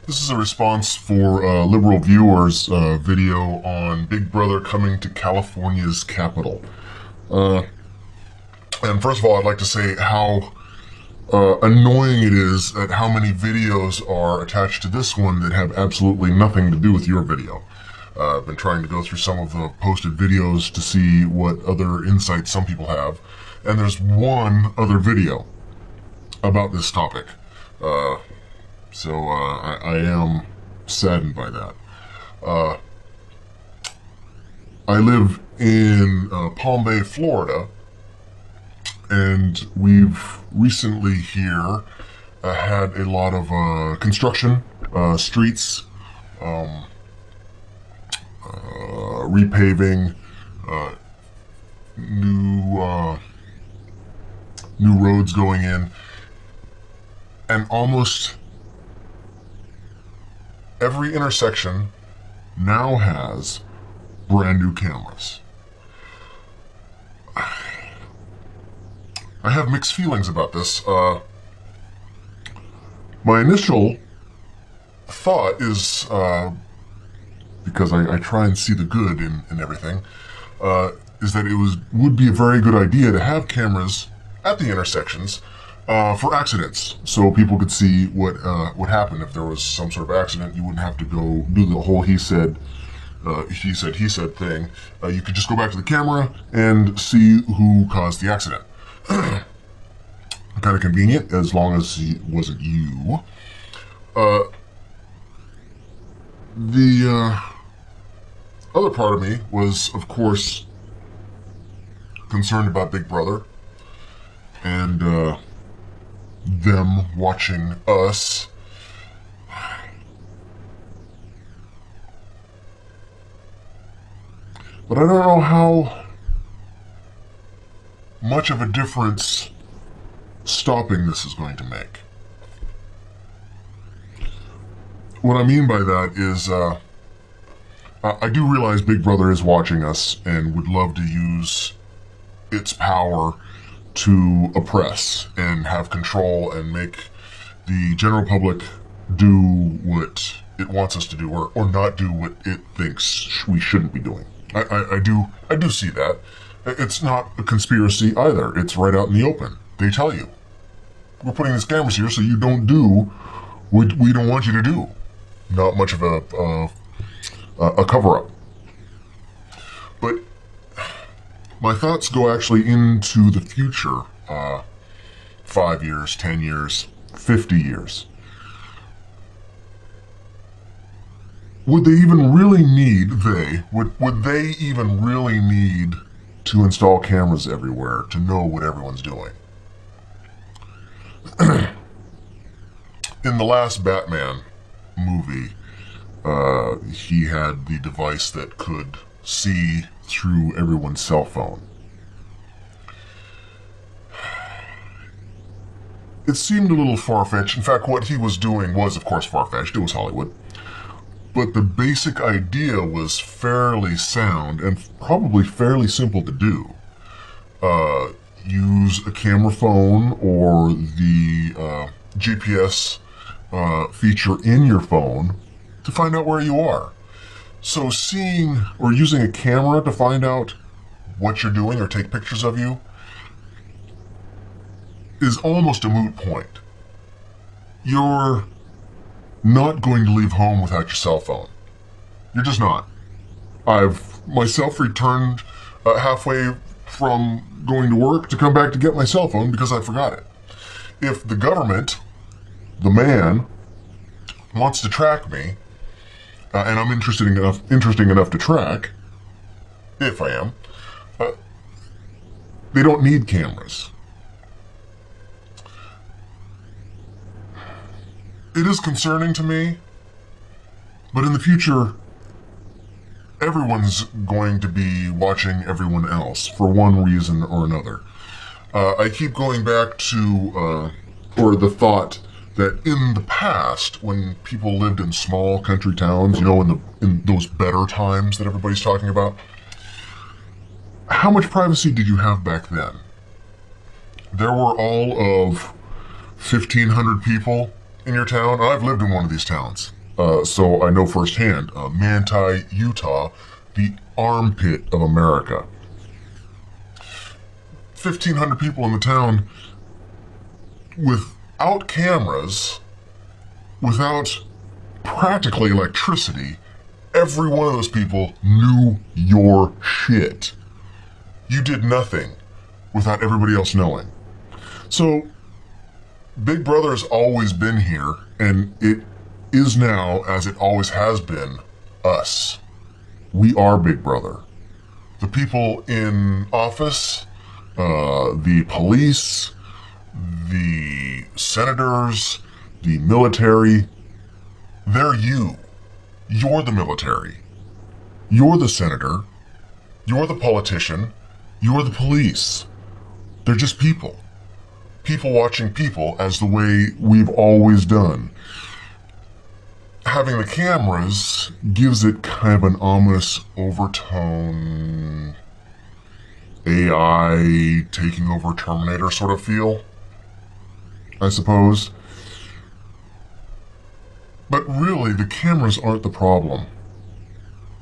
This is a response for LiberalViewer's video on Big Brother coming to California's capital. And first of all, I'd like to say how annoying it is at how many videos are attached to this one that have absolutely nothing to do with your video. I've been trying to go through some of the posted videos to see what other insights some people have, and there's one other video about this topic. So I am saddened by that. I live in Palm Bay, Florida, and we've recently here had a lot of construction, streets, repaving, new roads going in, and almost every intersection now has brand new cameras. I have mixed feelings about this. My initial thought is, because I try and see the good in everything, is that it would be a very good idea to have cameras at the intersections for accidents, so people could see what would happen if there was some sort of accident. You wouldn't have to go do the whole he said thing. You could just go back to the camera and see who caused the accident. Kind of convenient, as long as it wasn't you. The other part of me was, of course, concerned about Big Brother and them watching us. But I don't know how much of a difference stopping this is going to make. What I mean by that is, I do realize Big Brother is watching us and would love to use its power to oppress and have control and make the general public do what it wants us to do, or not do what it thinks we shouldn't be doing. I do see that. It's not a conspiracy either. It's right out in the open. They tell you, we're putting these cameras here so you don't do what we don't want you to do. Not much of a cover-up. But my thoughts go actually into the future, 5 years, 10 years, 50 years. Would they even really need, would they even really need to install cameras everywhere to know what everyone's doing? In the last Batman movie, he had the device that could see through everyone's cell phone. It seemed a little far-fetched. In fact, what he was doing was, of course, far-fetched. It was Hollywood. But the basic idea was fairly sound and probably fairly simple to do. Use a camera phone or the GPS feature in your phone to find out where you are. So seeing or using a camera to find out what you're doing or take pictures of you is almost a moot point. You're not going to leave home without your cell phone. You're just not. I've myself returned halfway from going to work to come back to get my cell phone because I forgot it. If the government, the man, wants to track me, and I'm interesting enough to track, if I am, they don't need cameras. It is concerning to me, but in the future, everyone's going to be watching everyone else for one reason or another. I keep going back to, or the thought that in the past, when people lived in small country towns, you know, in those better times that everybody's talking about, how much privacy did you have back then? There were all of 1,500 people in your town? I've lived in one of these towns, so I know firsthand. Manti, Utah, the armpit of America. 1,500 people in the town without cameras, without practically electricity. Every one of those people knew your shit. You did nothing without everybody else knowing. So, Big Brother's always been here, and it is now, as it always has been, us. We are Big Brother. The people in office, the police, the senators, the military, they're you. You're the military. You're the senator. You're the politician. You're the police. They're just people. People watching people as the way we've always done. Having the cameras gives it kind of an ominous overtone, AI taking over Terminator sort of feel, I suppose. But really, the cameras aren't the problem.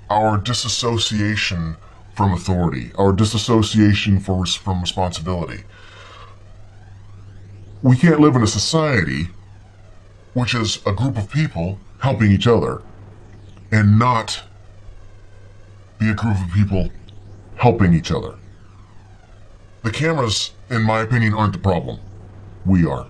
Our disassociation from authority, our disassociation from responsibility. We can't live in a society which is a group of people helping each other and not be a group of people helping each other. The cameras, in my opinion, aren't the problem. We are.